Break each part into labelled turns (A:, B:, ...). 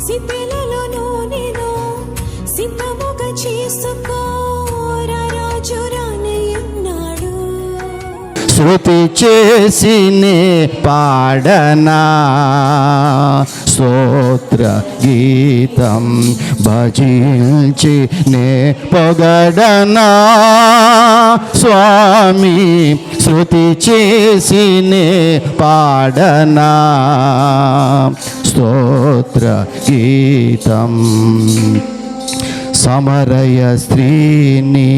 A: సిద్ధలలో నేను సిద్ధముగా చేసుకో రాజు రానయ్యున్నాడు.
B: శృతి చేసినే పాడనా స్తోత్ర గీతం భజించి నే పొగడనా స్వామి శృతి చేసినే పాడనా స్తోత్ర గీతం. సమరయ స్త్రీని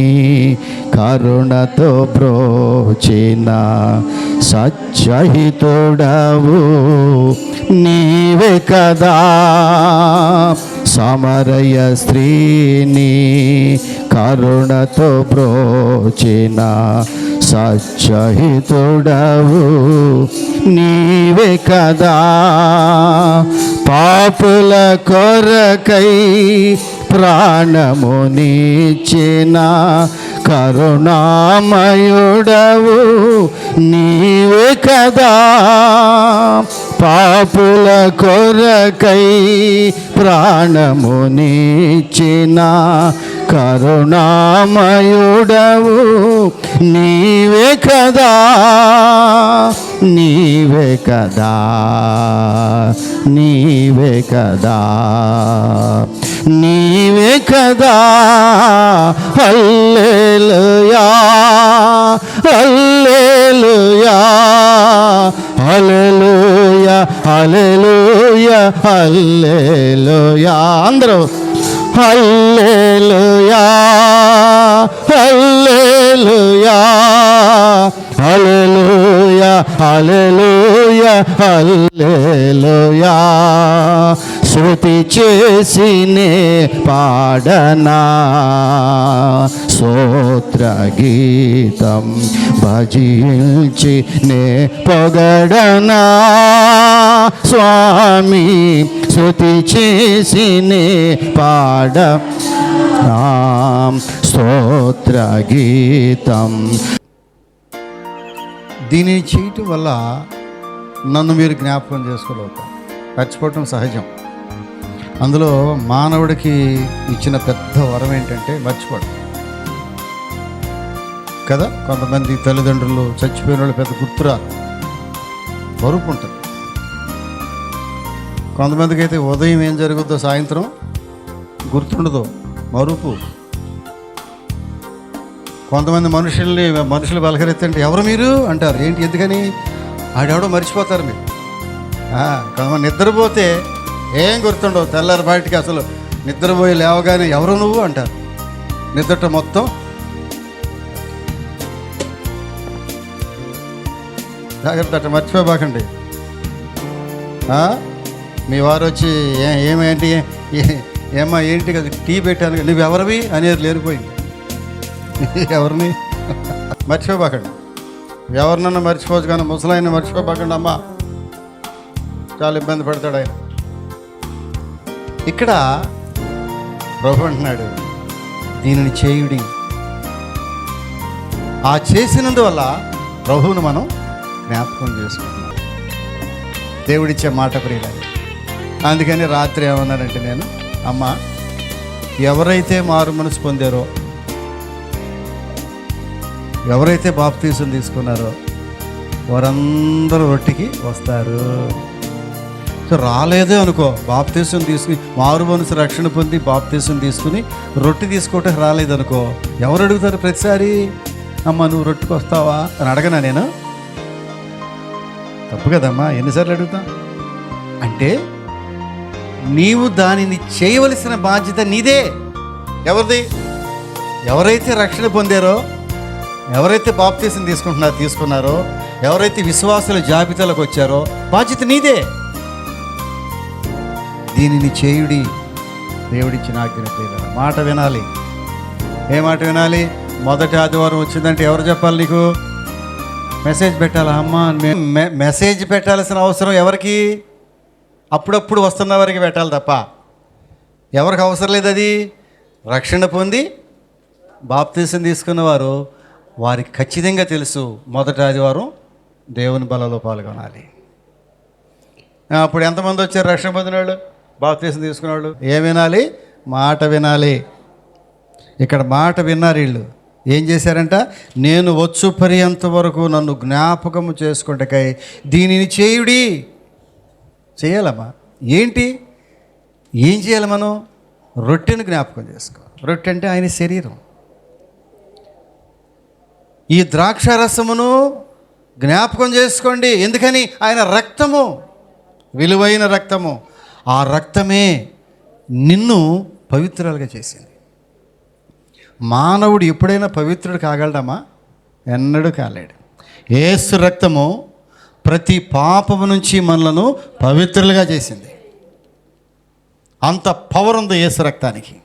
B: కరుణతో బ్రోచిన సత్యహితుడవు నీవే కదా. సమరయ స్త్రీని కరుణతో బ్రోచిన సత్యహితుడవు నీవే కదా. పాపుల కొరకై ప్రాణమునిచ్చిన కరుణామయుడవు నీవే కదా. పాపుల కొరకై ప్రాణమునిచ్చిన కరుణామయుడవు నీవే కదా. నీవే కదా, నీవే కదా, నీవే కదా. హల్లెలూయా హల్లెలూయా హల్లెలూయా హల్లెలూయా హల్లెలూయా. అందరూ హల్లెలూయా హల్లెలూయా హల్లెలూయా హల్లెలూయా హల్లెలూయా. శృతి చేసినే పాడనా స్తోత్ర గీతం భజించి నే పొగడనా స్వామి శృతి చేసినే పాడనా స్తోత్ర గీతం. దీనిని చేయటం వల్ల నన్ను మీరు జ్ఞాపకం చేసుకోగలుగుతారు. మర్చిపోవటం సహజం. అందులో మానవుడికి ఇచ్చిన పెద్ద వరం ఏంటంటే మర్చిపోవడం కదా. కొంతమంది తల్లిదండ్రులు చచ్చిపోయిన వాళ్ళు పెద్ద గుర్తురారు, మరుపు ఉంటుంది. కొంతమందికి అయితే ఉదయం ఏం జరుగుతుందో సాయంత్రం గుర్తుండదు, మరుపు. కొంతమంది మనుషులు పలకరెత్తంటే ఎవరు మీరు అంటారు. ఏంటి ఎందుకని? ఆడెవడో మర్చిపోతారు మీరు. కొంతమంది నిద్రపోతే ఏం గుర్తుండవు, తెల్లారి బయటికి అసలు నిద్రపోయి లేవగానే ఎవరు నువ్వు అంటారు. నిద్రట మొత్తం జాగ్రత్త, అట్ట మర్చిపోబాకండి. మీ వారు వచ్చి ఏమేంటి ఏమ్మా ఏంటి కదా టీ పెట్టాను, నువ్వు ఎవరివి అనేది లేనిపోయింది. ఎవరిని మర్చిపోబాకండి. ఎవరినన్నా మర్చిపోవచ్చు కానీ ముసలాయన మర్చిపోబాకండి అమ్మా, చాలా ఇబ్బంది పడతాడు ఆయన. ఇక్కడ ప్రభు అంటున్నాడు దీనిని చేయుడి. ఆ చేసినందువల్ల ప్రభువును మనం జ్ఞాపకం చేసుకుంటున్నాం. దేవుడిచ్చే మాట ప్రియులని. అందుకని రాత్రి ఏమన్నానంటే నేను, అమ్మ ఎవరైతే మారు మనసు పొందారో, ఎవరైతే బాప్తీసం తీసుకున్నారో వారందరూ రొట్టెకి వస్తారు. సో రాలేదే అనుకో, బాప్తీసం తీసుకుని మారు మనసు రక్షణ పొంది బాప్తీసం తీసుకుని రొట్టె తీసుకోవటానికి రాలేదనుకో, ఎవరు అడుగుతారు ప్రతిసారి? అమ్మ నువ్వు రొట్టెకి వస్తావా అని అడగనా నేను? తప్పు కదమ్మా, ఎన్నిసార్లు అడుగుతా? అంటే నీవు దానిని చేయవలసిన బాధ్యత నీదే. ఎవరిది? ఎవరైతే రక్షణ పొందారో, ఎవరైతే బాప్తీసం తీసుకున్నారో, ఎవరైతే విశ్వాసుల జాబితాలకు వచ్చారో బాధ్యత నీదే. దీనిని చేయుడి. దేవుడిచ్చిన ఆజ్ఞ మాట వినాలి. ఏ మాట వినాలి? మొదటి ఆదివారం వచ్చిందంటే ఎవరు చెప్పాలి నీకు? మెసేజ్ పెట్టాలా? అమ్మ మెసేజ్ పెట్టాల్సిన అవసరం ఎవరికి? అప్పుడప్పుడు వస్తున్న వారికి పెట్టాలి తప్ప ఎవరికి అవసరం లేదు. అది రక్షణ పొంది బాప్తీసం తీసుకున్నవారు, వారికి ఖచ్చితంగా తెలుసు మొదటి ఆదివారం దేవుని బలలో పాల్గొనాలి. అప్పుడు ఎంతమంది వచ్చారు రక్షణ పొందిన వాళ్ళు? బాప్తీసం తీసుకున్నాడు ఏం వినాలి? మాట వినాలి. ఇక్కడ మాట విన్నారు వీళ్ళు. ఏం చేశారంట? నేను వచ్చు పర్యంత వరకు నన్ను జ్ఞాపకము చేసుకుంటకై దీనిని చేయుడి. చేయాలమ్మా. ఏంటి? ఏం చేయాలి మనం? రొట్టెను జ్ఞాపకం చేసుకో. రొట్టె అంటే ఆయన శరీరం. ఈ ద్రాక్ష రసమును జ్ఞాపకం చేసుకోండి. ఎందుకని? ఆయన రక్తము, విలువైన రక్తము. ఆ రక్తమే నిన్ను పవిత్రులుగా చేసింది. మానవుడు ఎప్పుడైనా పవిత్రుడు కాగలడమా? ఎన్నడూ కాలేడు. యేసు రక్తము ప్రతి పాపము నుంచి మనలను పవిత్రులుగా చేసింది. అంత పవర్ ఉంది యేసు రక్తానికి.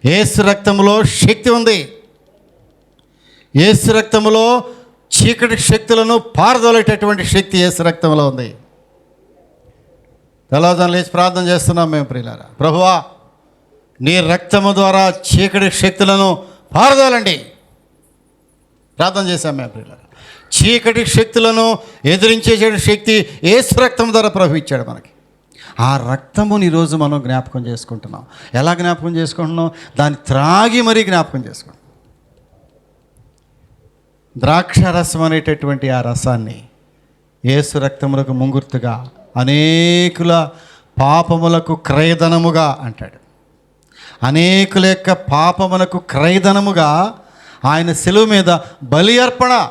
B: యేసు రక్తములో శక్తి ఉంది. యేసు రక్తములో చీకటి శక్తులను పారదోలేటటువంటి శక్తి యేసు రక్తంలో ఉంది. తెల్లవారుజామున లేచి ప్రార్థన చేస్తున్నాం మేము ప్రియులారా. ప్రభువా, నీ రక్తము ద్వారా చీకటి శక్తులను పారదోలండి. ప్రార్థన చేశాం మేము ప్రియులారా. చీకటి శక్తులను ఎదిరించే శక్తి యేసు రక్తం ద్వారా ప్రభు ఇచ్చాడు మనకి. ఆ రక్తముని ఈరోజు మనం జ్ఞాపకం చేసుకుంటున్నాం. ఎలా జ్ఞాపకం చేసుకుంటున్నాం? దాన్ని త్రాగి మరీ జ్ఞాపకం చేసుకుంటున్నాం. ద్రాక్ష రసం అనేటటువంటి ఆ రసాన్ని యేసు రక్తములకు ముంగుర్తుగా అనేకుల పాపములకు క్రయధనముగా అంటాడు. అనేకుల యొక్క పాపములకు క్రయధనముగా ఆయన శిలువ మీద బలి అర్పణ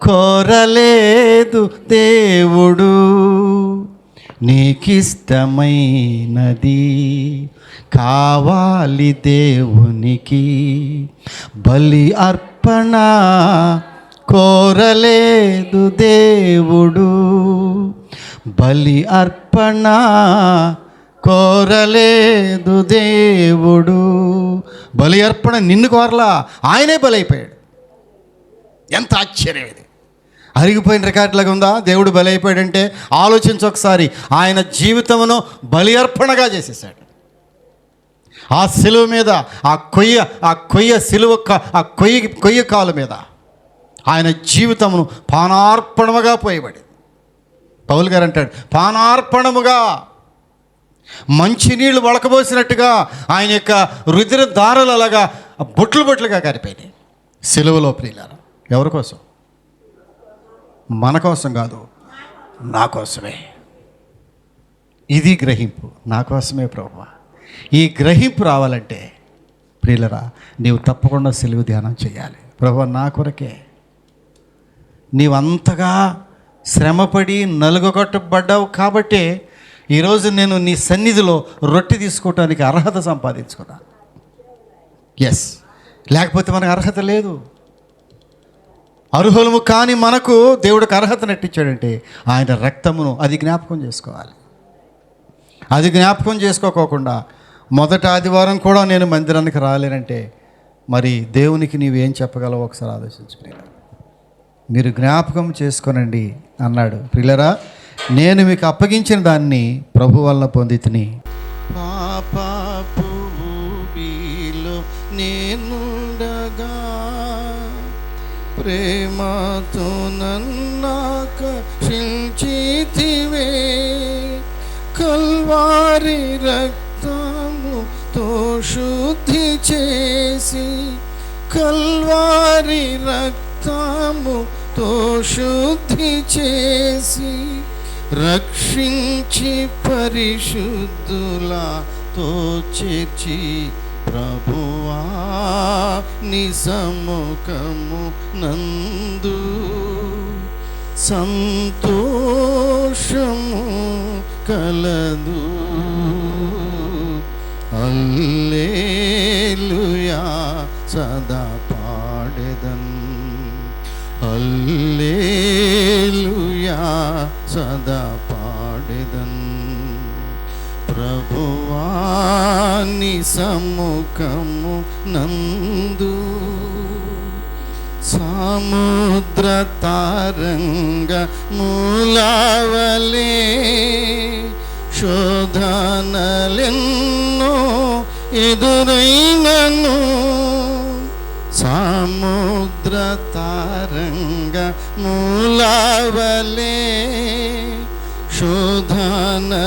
B: కోరలేదు దేవుడు, నీకిష్టమైనది కావాలి దేవునికి. బలి అర్పణ కోరలేదు దేవుడు, బలి అర్పణ కోరలేదు దేవుడు. బలి అర్పణ నిన్ను కోరలా, ఆయనే బలైపోయాడు. ఎంత ఆశ్చర్యం ఇది! అరిగిపోయిన రికార్డులాగా ఉందా? దేవుడు బలి అయిపోయాడంటే ఆలోచించి ఒకసారి. ఆయన జీవితమును బలి అర్పణగా చేసేసాడు. ఆ సిలువ మీద ఆ కొయ్య సిలువ ఆ కొయ్య కాలు మీద ఆయన జీవితమును పానార్పణముగా పోయబడి. పౌలు గారు అంటాడు, పానార్పణముగా మంచినీళ్ళు వడకబోసినట్టుగా ఆయన యొక్క రుధిర దారులు అలాగా బొట్లుగా కారిపోయినాయి సిలువలో. ప్రియులారా, ఎవరి కోసం? మన కోసం కాదు, నా కోసమే. ఇది గ్రహింపు. నా కోసమే ప్రభువా. ఈ గ్రహింపు రావాలంటే ప్రియులరా, నీవు తప్పకుండా సిలువ ధ్యానం చేయాలి. ప్రభువా, నా కొరకే నీవంతగా శ్రమపడి నలుగొట్టబడ్డావు కాబట్టే ఈరోజు నేను నీ సన్నిధిలో రొట్టె తీసుకోవటానికి అర్హత సంపాదించుకున్నాను. ఎస్, లేకపోతే మనకు అర్హత లేదు. అర్హులము కానీ మనకు దేవుడికి అర్హత నెట్టించాడంటే ఆయన రక్తమును అది జ్ఞాపకం చేసుకోవాలి. అది జ్ఞాపకం చేసుకోకోకుండా మొదటి ఆదివారం కూడా నేను మందిరానికి రాలేనంటే మరి దేవునికి నీవేం చెప్పగలవో ఒకసారి ఆలోచించుకునే. మీరు జ్ఞాపకం చేసుకోనండి అన్నాడు. ప్రియులరా, నేను మీకు అప్పగించిన దాన్ని ప్రభు వలన పొందితిని. పాపపు ఊబిలో నేనుండగా ప్రేమతో నన్నాకర్షించితివే, కల్వారి రక్తముతో శుద్ధి చేసి, కల్వారి రక్తముతో శుద్ధి చేసి, రక్షించి పరిశుద్ధులతో చేర్చి ప్రభువా నీ సముఖము నందు సంతోషము కలదు. హల్లెలూయా సదా పాడెదన్, హల్లెలూయా సదా పాడెదన్. ప్రభువా నీ సముఖము నందు సముద్ర తారంగ మూలవలే శోధనలెన్నో ఎదురైనను, సముద్ర తారంగ
C: మూలావలే శోధనలెన్నో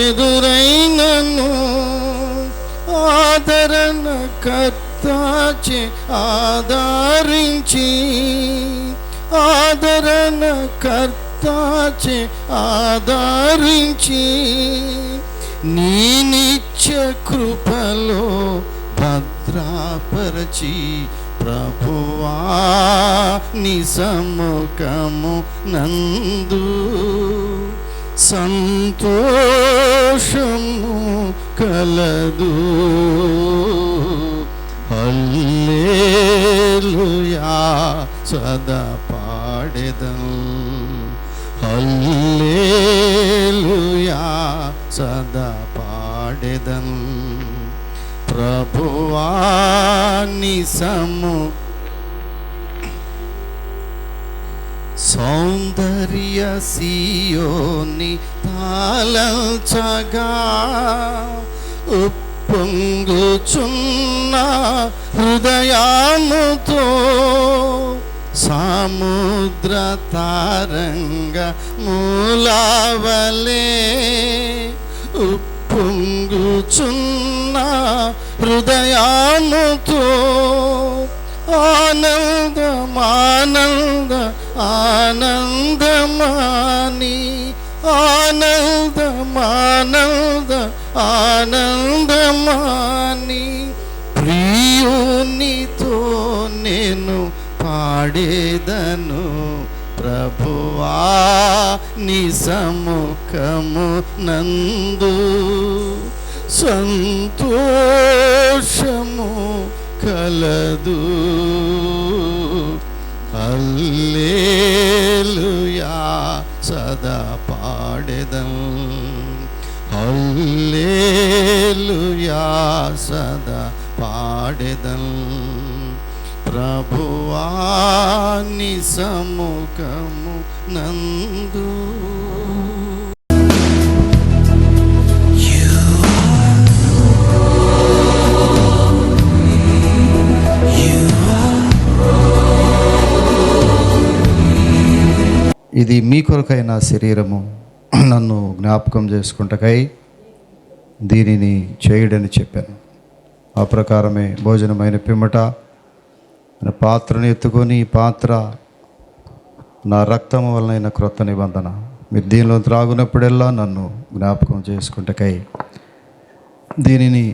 C: ఎదురైనను ఆదరణ కర్తాచే ఆదరించి ఆదరణ కర్తాచే ఆదరించి నీ నిత్య కృపలో భద్రపరచి ప్రభువా నీ సముఖము నందు సంతోషము కలదు. హల్లెలూయా సదా పాడెదను, హల్లెలూయా సదా పాడెదను. ప్రభువా నీ సౌందర్య సియోని తాళచగా ఉప్పొంగుచున్న హృదయాముతో సముద్ర తారంగ మూలావలే ఉప్పొంగుచున్న హృదయాముతో ఆనందమానంద ఆనందమాని ఆనందమానంద ఆనందమాని ప్రియునితో నేను పాడేదను. ప్రభువా నీ సముఖము నందు సంతోషము కలదు. హల్లెలూయా సదా పాడెదను, హల్లెలూయా సదా పాడెదను. ప్రభువా నీ సముఖము నందు
B: ఇది మీ కొరకైన శరీరము, నన్ను జ్ఞాపకం చేసుకుంటకై దీనిని చేయడని చెప్పాను. ఆ ప్రకారమే భోజనమైన పిమ్మట పాత్రను ఎత్తుకొని, ఈ పాత్ర నా రక్తము వలన క్రొత్త నిబంధన, మీరు దీనిలో త్రాగునప్పుడెల్లా నన్ను జ్ఞాపకం చేసుకుంటకై దీనిని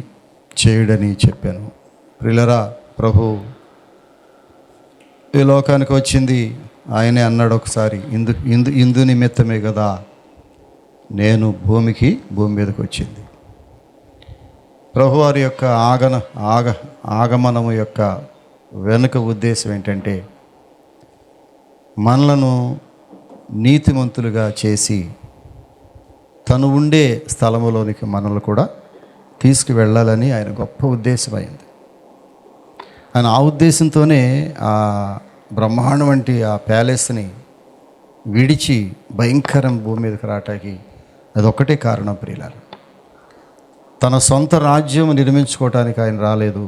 B: చేయడని చెప్పాను. ప్రియులారా, ప్రభు ఈ లోకానికి వచ్చింది ఆయనే అన్నాడు ఒకసారి, ఇందు నిమిత్తమే కదా నేను భూమి మీదకి వచ్చింది. ప్రభువారి యొక్క ఆగమనము యొక్క వెనుక ఉద్దేశం ఏంటంటే మనలను నీతిమంతులుగా చేసి తను ఉండే స్థలములోనికి మనల్ని కూడా తీసుకువెళ్ళాలని ఆయన గొప్ప ఉద్దేశం అయింది. ఆయన ఆ ఉద్దేశంతోనే ఆ బ్రహ్మాండం వంటి ఆ ప్యాలెస్ని విడిచి భయంకరం భూమి మీదకి రావటానికి అదొక్కటే కారణం. ప్రియులారా, తన సొంత రాజ్యం నిర్మించుకోవటానికి ఆయన రాలేదు.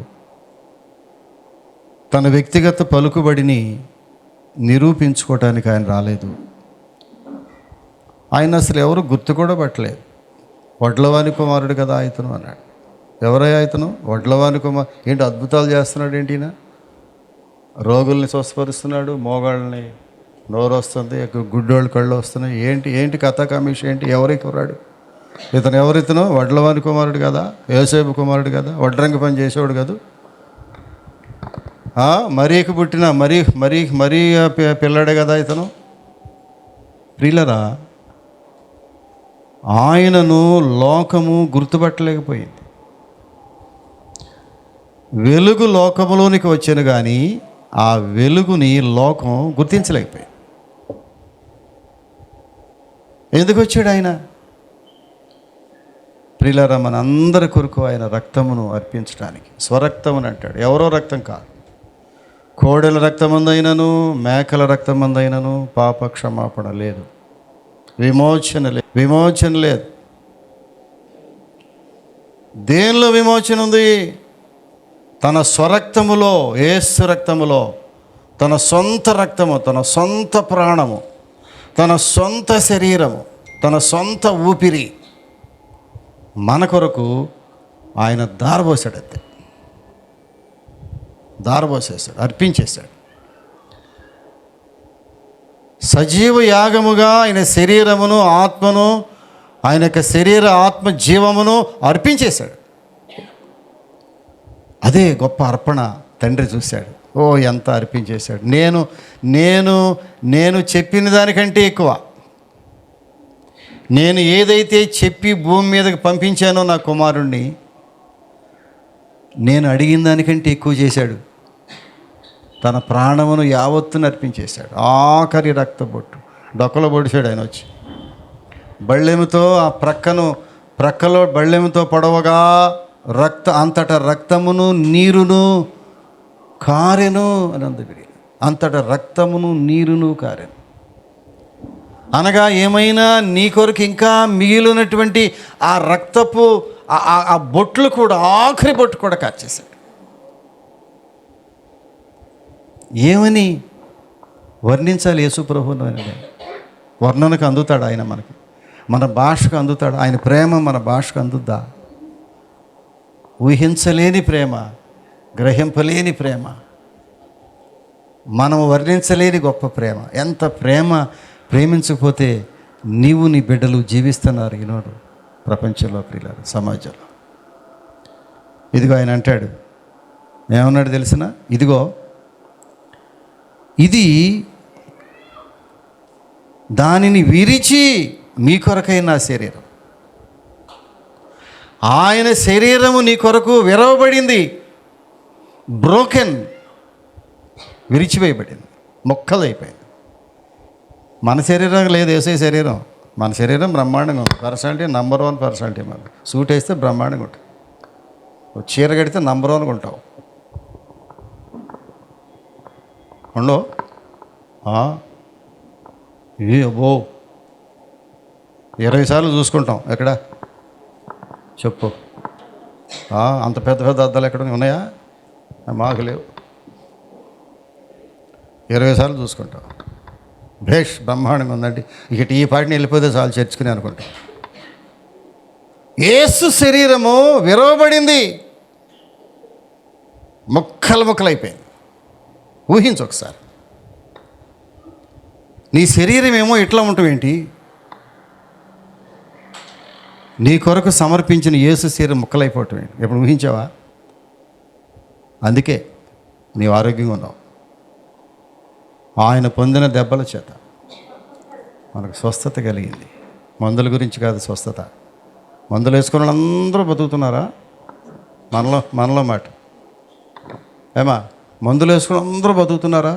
B: తన వ్యక్తిగత పలుకుబడిని నిరూపించుకోవటానికి ఆయన రాలేదు. ఆయన అసలు ఎవరు గుర్తు కూడా పట్టలేదు. వడ్లవాని కుమారుడు కదా ఇతను అన్నాడు. ఎవరయ్యా ఇతను? వడ్లవాని కుమారు. ఏంటి అద్భుతాలు చేస్తున్నాడు ఏంటి? రోగుల్ని స్వస్థపరుస్తున్నాడు, మోగాళ్ళని నోరు వస్తుంది, గుడ్డోళ్ళు కళ్ళు వస్తున్నాయి. ఏంటి కథ కమిషన్ ఏంటి? ఎవరికి కుర్రాడు ఇతను? ఎవరితను? వడ్లవాని కుమారుడు కదా, యోసేపు కుమారుడు కదా, వడ్రంగి పని చేసేవాడు కదా, మరీకి పుట్టిన మరీ పిల్లాడే కదా ఇతను. ప్రియులరా, ఆయనను లోకము గుర్తుపట్టలేకపోయింది. వెలుగు లోకములోనికి వచ్చాను కానీ ఆ వెలుగుని లోకం గుర్తించలేకపోయింది. ఎందుకు వచ్చాడు ఆయన? ప్రియులారా, మనందరి కొరకు ఆయన రక్తమును అర్పించడానికి, స్వరక్తముని అంటాడు. ఎవరో రక్తం కాదు. కోడెల రక్తమందైనను మేకల రక్తమందైనను పాప క్షమాపణ లేదు, విమోచన లేదు. దేనిలో విమోచన ఉంది? తన స్వరక్తములో, యేసు రక్తములో తన సొంత రక్తము, తన సొంత ప్రాణము, తన సొంత శరీరము, తన సొంత ఊపిరి మన కొరకు ఆయన దారబోసాడు. అంతే, దారబోసేసాడు, అర్పించేశాడు. సజీవ యాగముగా ఆయన శరీరమును ఆత్మను, ఆయన యొక్క శరీర ఆత్మ జీవమును అర్పించేశాడు. అదే గొప్ప అర్పణ తండ్రి చూశాడు. ఓ ఎంత అర్పించేశాడు. నేను నేను నేను చెప్పిన దానికంటే ఎక్కువ, నేను ఏదైతే చెప్పి భూమి మీదకి పంపించానో నా కుమారుణ్ణి, నేను అడిగిన దానికంటే ఎక్కువ చేశాడు. తన ప్రాణమును యావత్తును అర్పించేశాడు. ఆఖరి రక్తబొట్టు డొక్కలో పొడిచాడు ఆయన వచ్చి. బళ్ళెముతో ఆ ప్రక్కలో బళ్ళెముతో పొడవగా అంతటా రక్తమును నీరును కారెను అని అందుకు. అంతటా రక్తమును నీరును కారెను అనగా ఏమైనా నీ కొరకు ఇంకా మిగిలినటువంటి ఆ రక్తపు ఆ బొట్లు కూడా, ఆఖరి బొట్టు కూడా కార్చేశాడు. ఏమని వర్ణించాలి యేసు ప్రభువును? వర్ణనకు అందుతాడు ఆయన, మనకి మన భాషకు అందుతాడు. ఆయన ప్రేమ మన భాషకు అందుద్దా? ఊహించలేని ప్రేమ, గ్రహింపలేని ప్రేమ, మనం వర్ణించలేని గొప్ప ప్రేమ. ఎంత ప్రేమించకపోతే నీవు నీ బిడ్డలు జీవిస్తున్నారు ఈనాడు ప్రపంచంలో, ప్రియులారా, సమాజంలో. ఇదిగో ఆయన అంటాడు, ఏమన్నాడు తెలిసిన? ఇదిగో ఇది దానిని విరిచి మీ కొరకై నా శరీరం. ఆయన శరీరము నీ కొరకు విరవబడింది, బ్రోకెన్, విరిచివేయబడింది, మొక్కలైపోయింది. మన శరీరం లేదు, వేసే శరీరం. మన శరీరం బ్రహ్మాండంగా ఉంటుంది. Personality number 1 personality. మన సూట్ వేస్తే బ్రహ్మాండంగా ఉంటుంది, చీర కడితే నంబర్ 1గా ఉంటావు. ఉండో ఓ 20 సార్లు చూసుకుంటాం. ఎక్కడ చెప్పు? అంత పెద్ద పెద్ద అద్దాలు ఎక్కడ ఉన్నాయా? మాకు లేవు. 20 సార్లు చూసుకుంటాం. భేష్, బ్రహ్మాండంగా ఉందండి, ఇక ఈ పాటిని వెళ్ళిపోతే చాలు చర్చుకుని అనుకుంటా. యేసు శరీరము విరవబడింది, ముక్కలైపోయింది. ఊహించు ఒకసారి, నీ శరీరం ఏమో ఇట్లా ఉంటావేంటి? నీ కొరకు సమర్పించిన యేసు శరీరం ముక్కలైపోవటం ఏంటి? ఎప్పుడు ఊహించావా? అందుకే నీవు ఆరోగ్యంగా ఉన్నావు. ఆయన పొందిన దెబ్బల చేత మనకు స్వస్థత కలిగింది. మందుల గురించి కాదు స్వస్థత. మందులు వేసుకున్న వాళ్ళందరూ బతుకుతున్నారా? మనలో మాట ఏమా? మందులు వేసుకుని అందరూ బతుకుతున్నారా?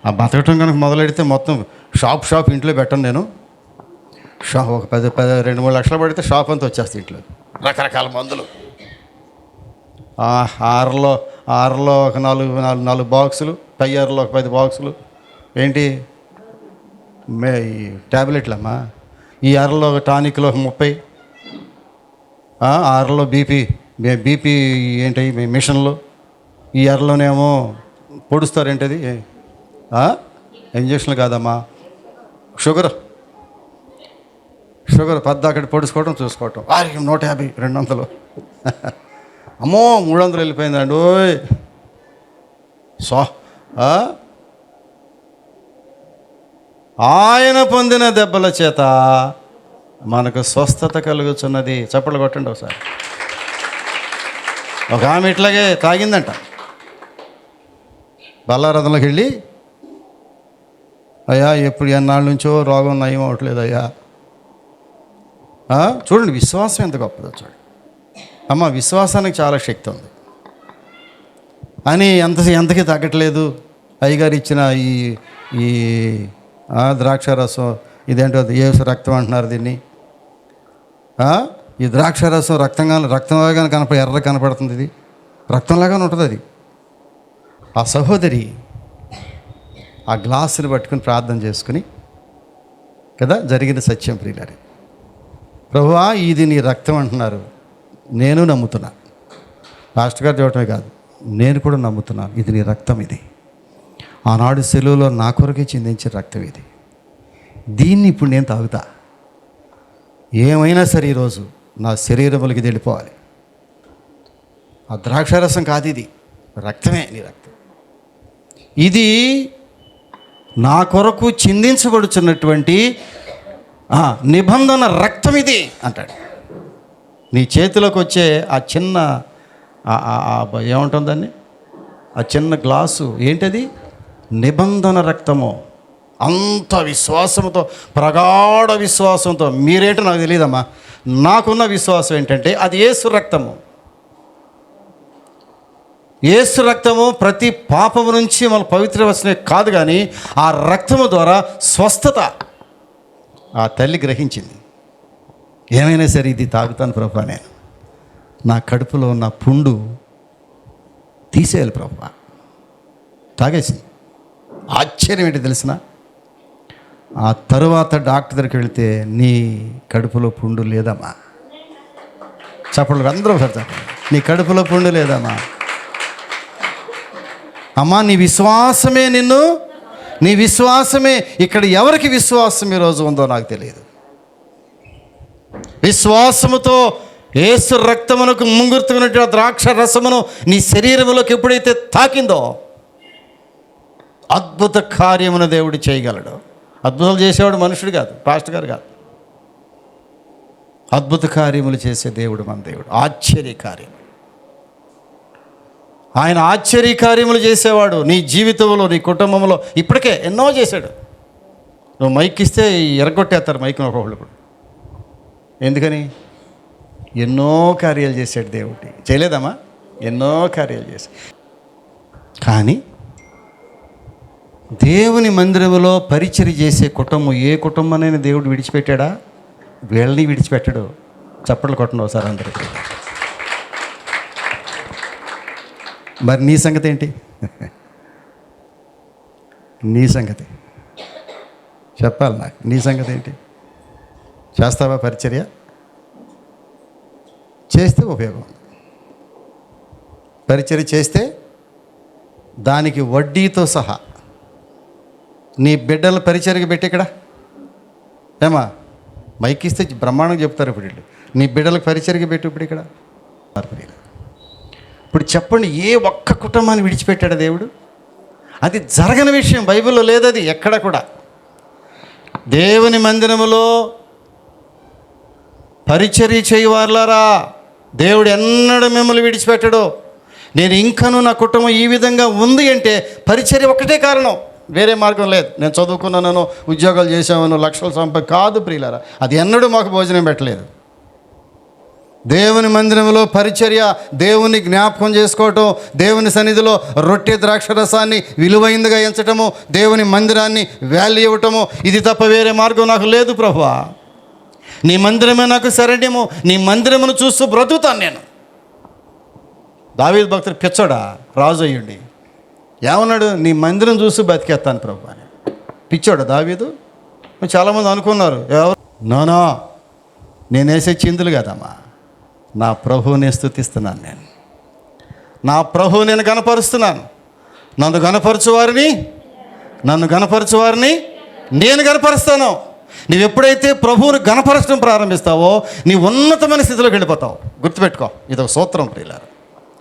B: ఆ బతకటం కనుక మొదలెడితే మొత్తం షాప్ ఇంట్లో పెట్టను నేను. ఒక 2-3 లక్షలు పడితే షాప్ అంతా వచ్చేస్తాయి ఇంట్లో, రకరకాల మందులు. ఆరులో ఒక 4 బాక్సులు, తయ్యారులో ఒక 10 బాక్సులు. ఏంటి ఈ ట్యాబ్లెట్లమ్మా? ఈ ఆరులో ఒక టానిక్లో ఒక 30, ఆరులో బీపీ ఏంటి మిషన్లు, ఈ ఆరులోనేమో పొడుస్తారేంటది ఇంజక్షన్లు కాదమ్మా, షుగర్ పద్దాకటి పొడుచుకోవటం చూసుకోవటం. 150, 200, అమ్మో 300 వెళ్ళిపోయిందండి. ఓయ్ ఆయన పొందిన దెబ్బల చేత మనకు స్వస్థత కలుగుతున్నది. చప్పట్లు కొట్టండి ఒకసారి. ఒక ఆమె ఇట్లాగే తాగిందంట, బల్లారథంలోకి వెళ్ళి, అయ్యా ఎప్పుడు ఎన్నాళ్ళ నుంచో రోగం నయం అవ్వట్లేదు అయ్యా. చూడండి విశ్వాసం ఎంత గొప్పదో చూడండి. అమ్మ, విశ్వాసానికి చాలా శక్తి ఉంది అని ఎంతకి తగ్గట్లేదు. అయ్యగారు ఇచ్చిన ఈ ద్రాక్ష రసం, ఇదేంటో యేసు రక్తం అంటున్నారు దీన్ని. ఈ ద్రాక్ష రసం రక్తంలాగానే ఎర్ర కనపడుతుంది. ఇది రక్తంలాగానే ఉంటుంది. అది ఆ సహోదరి ఆ గ్లాసుని పట్టుకుని ప్రార్థన చేసుకుని కదా జరిగిన సత్యం. ప్రియులారే, ప్రభువా ఇది నీ రక్తం అంటున్నారు, నేను నమ్ముతున్నా. పాస్టర్ గారు చూడటమే కాదు, నేను కూడా నమ్ముతున్నాను ఇది నీ రక్తం. ఇది ఆనాడు సెలువులో నా కొరకే చిందించిన రక్తం ఇది. దీన్ని ఇప్పుడు నేను తాగుతా. ఏమైనా సరే ఈరోజు నా శరీరములకి వెళ్ళిపోవాలి. ఆ ద్రాక్షారసం కాదు, ఇది రక్తమే, నీ రక్తం. ఇది నా కొరకు చిందించబడుచున్నటువంటి నిబంధన రక్తం ఇది అంటాడు. నీ చేతిలోకి వచ్చే ఆ చిన్న ఏముంటుంది దాన్ని, ఆ చిన్న గ్లాసు ఏంటది? నిబంధన రక్తము. అంత విశ్వాసంతో, ప్రగాఢ విశ్వాసంతో, మీరేంటో నాకు తెలియదమ్మా, నాకున్న విశ్వాసం ఏంటంటే అది యేసు రక్తము. యేసు రక్తము ప్రతి పాపము నుంచి మన పవిత్రవచనే కాదు, కానీ ఆ రక్తము ద్వారా స్వస్థత ఆ తల్లి గ్రహించింది. ఏమైనా సరే ఇది తాగుతాను ప్రభువా, నేను నా కడుపులో ఉన్న పుండు తీసేయాలి ప్రభువా. తాగేసింది. ఆశ్చర్యం ఏంటి తెలిసిన, ఆ తరువాత డాక్టర్ దగ్గరికి వెళితే నీ కడుపులో పుండు లేదమ్మా. చప్పట్లు అందరూ ఒకసారి, నీ కడుపులో పుండు లేదమ్మా. అమ్మా నీ విశ్వాసమే నీ విశ్వాసమే. ఇక్కడ ఎవరికి విశ్వాసం ఈరోజు ఉందో నాకు తెలియదు. విశ్వాసముతో యేసు రక్తమునకు ముంగుర్తున్నటువంటి ద్రాక్ష రసమును నీ శరీరంలోకి ఎప్పుడైతే తాకిందో అద్భుత కార్యమును దేవుడు చేయగలడు. అద్భుతాలు చేసేవాడు మనుషుడు కాదు, పాస్టర్ గారు కాదు. అద్భుత కార్యములు చేసే దేవుడు మన దేవుడు. ఆశ్చర్యకార్యం. ఆయన ఆశ్చర్యకార్యములు చేసేవాడు. నీ జీవితంలో, నీ కుటుంబంలో ఇప్పటికే ఎన్నో చేశాడు. నువ్వు మైక్ ఇస్తే ఎరగొట్టేస్తారు మైక్ను ఒకళ్ళు కూడా. ఎందుకని? ఎన్నో కార్యాలు చేశాడు దేవుడి. చేయలేదమ్మా? ఎన్నో కార్యాలు చేశాడు. కానీ దేవుని మందిరంలో పరిచర్య చేసే కుటుంబం, ఏ కుటుంబానైనా దేవుడు విడిచిపెట్టాడా? వీళ్ళని విడిచిపెట్టాడు. చప్పట్లు కొట్టండి ఒకసారి అందరికీ. మరి నీ సంగతి ఏంటి? నీ సంగతి చెప్పాలి నాకు. నీ సంగతి ఏంటి? చేస్తావా పరిచర్య? చేస్తే ఉపయోగం. పరిచర్య చేస్తే దానికి వడ్డీతో సహా నీ బిడ్డల పరిచర్యకి పెట్టి ఇక్కడ ఏమా మైక్ ఇస్తే బ్రహ్మాండంగా చెప్తారు. ఇప్పుడు వీళ్ళు నీ బిడ్డలకు పరిచర్యకి పెట్టి ఇప్పుడు ఇక్కడ. ఇప్పుడు చెప్పండి, ఏ ఒక్క కుటుంబాన్ని విడిచిపెట్టాడు దేవుడు? అది జరగని విషయం, బైబిల్లో లేదు అది ఎక్కడ కూడా. దేవుని మందిరములో పరిచర్య చేయవారులారా, దేవుడు ఎన్నడూ మిమ్మల్ని విడిచిపెట్టడు. నేను ఇంకనూ నా కుటుంబం ఈ విధంగా ఉంది అంటే పరిచర్య ఒకటే కారణం, వేరే మార్గం లేదు. నేను చదువుకున్నాను, ఉద్యోగాలు చేసామను, లక్షల సంపద కాదు ప్రియులారా. అది ఎన్నడూ మాకు భోజనం పెట్టలేదు. దేవుని మందిరంలో పరిచర్య, దేవుని జ్ఞాపకం చేసుకోవటం, దేవుని సన్నిధిలో రొట్టె ద్రాక్షరసాన్ని విలువైందిగా ఎంచటము, దేవుని మందిరాన్ని వాల్యూ ఇవ్వటము, ఇది తప్ప వేరే మార్గం నాకు లేదు ప్రభువా. నీ మందిరమే నాకు శరణ్యము, నీ మందిరమును చూస్తూ బ్రతుకుతాను నేను. దావీదు భక్తుడు పిచ్చోడా, రాజు అయ్యుండి ఏమన్నాడు? నీ మందిరం చూస్తూ బతికేస్తాను ప్రభు అని. పిచ్చోడా దావీదు? చాలామంది అనుకున్నారు, ఎవరు నోనో నేను వేసే చిందులు కదమ్మా, నా ప్రభువుని స్తుతిస్తున్నాను. నా ప్రభువు నేను గనపరుస్తున్నాను. నన్ను గనపరచువారిని నేను గనపరుస్తాను. నువ్వు ఎప్పుడైతే ప్రభువుని గనపరచడం ప్రారంభిస్తావో నీ ఉన్నతమైన స్థితిలోకి వెళ్ళిపోతావు. గుర్తుపెట్టుకో, ఇది ఒక సూత్రం ప్రియులారా.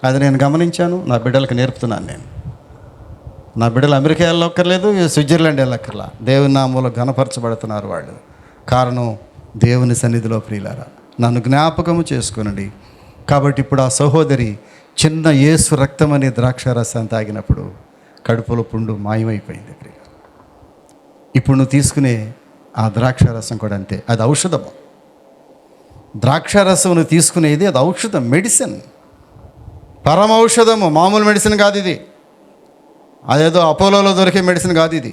B: అది నేను గమనించాను, నా బిడ్డలకు నేర్పుతున్నాను. నేను నా బిడ్డలు అమెరికా వెళ్ళక్కర్లేదు, స్విట్జర్లాండ్ వెళ్ళక్కర్లా, దేవుని నామములో గనపరచబడుతున్నారు వాళ్ళు. కారణం దేవుని సన్నిధిలో ప్రియులారా నన్ను జ్ఞాపకము చేసుకునండి. కాబట్టి ఇప్పుడు ఆ సహోదరి చిన్న యేసు రక్తం అనే ద్రాక్షారసాన్ని తాగినప్పుడు కడుపులో పుండు మాయమైపోయింది. ఇప్పుడు నువ్వు తీసుకునే ఆ ద్రాక్షారసం కూడా అంతే, అది ఔషధము. ద్రాక్షారసం నువ్వు తీసుకునేది అది ఔషధం, మెడిసిన్, పరమ ఔషధము. మామూలు మెడిసిన్ కాదు ఇది, అదేదో అపోలోలో దొరికే మెడిసిన్ కాదు ఇది.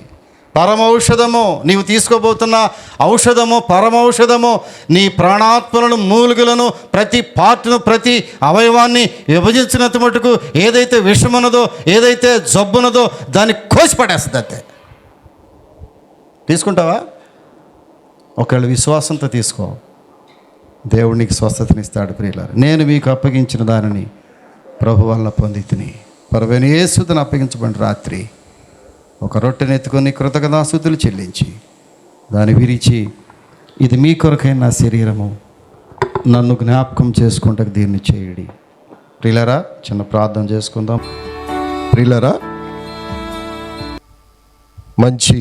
B: పరమ ఔషధము. నీవు తీసుకోబోతున్న ఔషధము పరమ ఔషధము. నీ ప్రాణాత్మలను, మూలుగులను, ప్రతి పార్ట్ను, ప్రతి అవయవాన్ని విభజించినంత మటుకు ఏదైతే విషమున్నదో, ఏదైతే జబ్బున్నదో దాన్ని కోసి పడేస్తుంది అంతే. తీసుకుంటావా? ఒకవేళ విశ్వాసంతో తీసుకో, దేవుడు నీకు స్వస్థతనిస్తాడు ప్రియులారా. నేను మీకు అప్పగించిన దానిని ప్రభు వల్ల పొందితిని. ప్రభువైన యేసుని అప్పగించబడిన రాత్రి ఒక రొట్టెని ఎత్తుకొని కృతజ్ఞతాస్తుతులు చెల్లించి దాన్ని విరిచి, ఇది మీ కొరకైన నా శరీరము, నన్ను జ్ఞాపకం చేసుకుంటకు దీన్ని చేయుడి. ప్రియులారా, చిన్న ప్రార్థన చేసుకుందాం.
D: ప్రియులారా, మంచి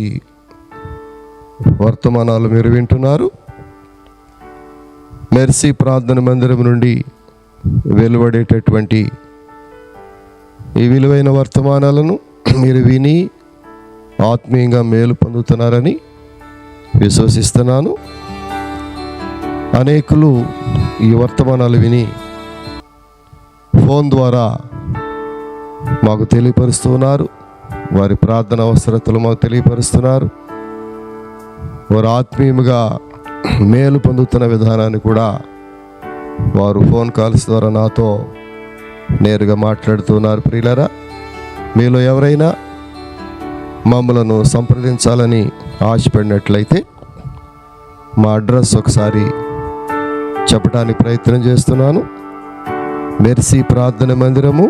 D: వర్తమానాలు మీరు వింటున్నారు. మెర్సీ ప్రార్థన మందిరం నుండి వెలువడేటటువంటి ఈ విలువైన వర్తమానాలను మీరు విని ఆత్మీయంగా మేలు పొందుతున్నారని విశ్వసిస్తున్నాను. అనేకులు ఈ వర్తమానాలు విని ఫోన్ ద్వారా మాకు తెలియపరుస్తున్నారు. వారి ప్రార్థన అవసరతలు మాకు తెలియపరుస్తున్నారు. వారు ఆత్మీయముగా మేలు పొందుతున్న విధానాన్ని కూడా వారు ఫోన్ కాల్స్ ద్వారా నాతో నేరుగా మాట్లాడుతున్నారు. ప్రియులారా, మీలో ఎవరైనా మమ్మలను సంప్రదించాలని ఆశపడినట్లయితే మా అడ్రస్ ఒకసారి చెప్పడానికి ప్రయత్నం చేస్తున్నాను. మెర్సీ ప్రార్థన మందిరము,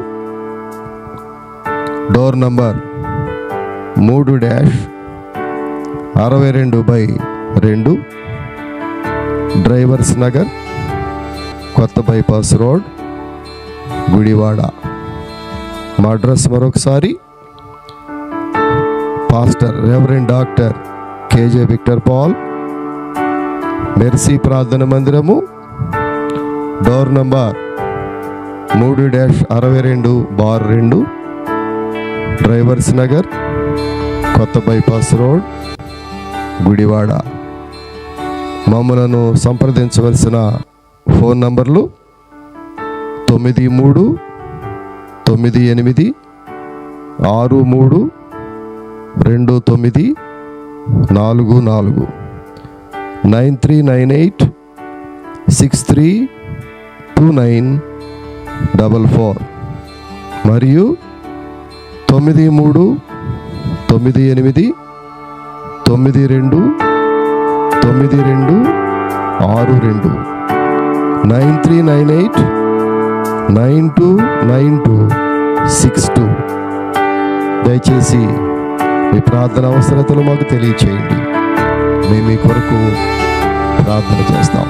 D: డోర్ నంబర్ 3-62/2, డ్రైవర్స్ నగర్, కొత్త బైపాస్ రోడ్, గుడివాడ. మా అడ్రస్ మరొకసారి, pastor reverend doctor KJ Victor Paul, Mercy ప్రార్థన మందిరము, డోర్ నంబర్ 3-62/2, డ్రైవర్స్ నగర్, కొత్త బైపాస్ రోడ్, గుడివాడ. మమ్మలను సంప్రదించవలసిన ఫోన్ నంబర్లు 9398632944, 9398632944 మరియు 9398929262. దయచేసి మీ ప్రార్థన అవసరతలు మాకు తెలియచేయండి. మేము మీ కొరకు ప్రార్థన చేస్తాం.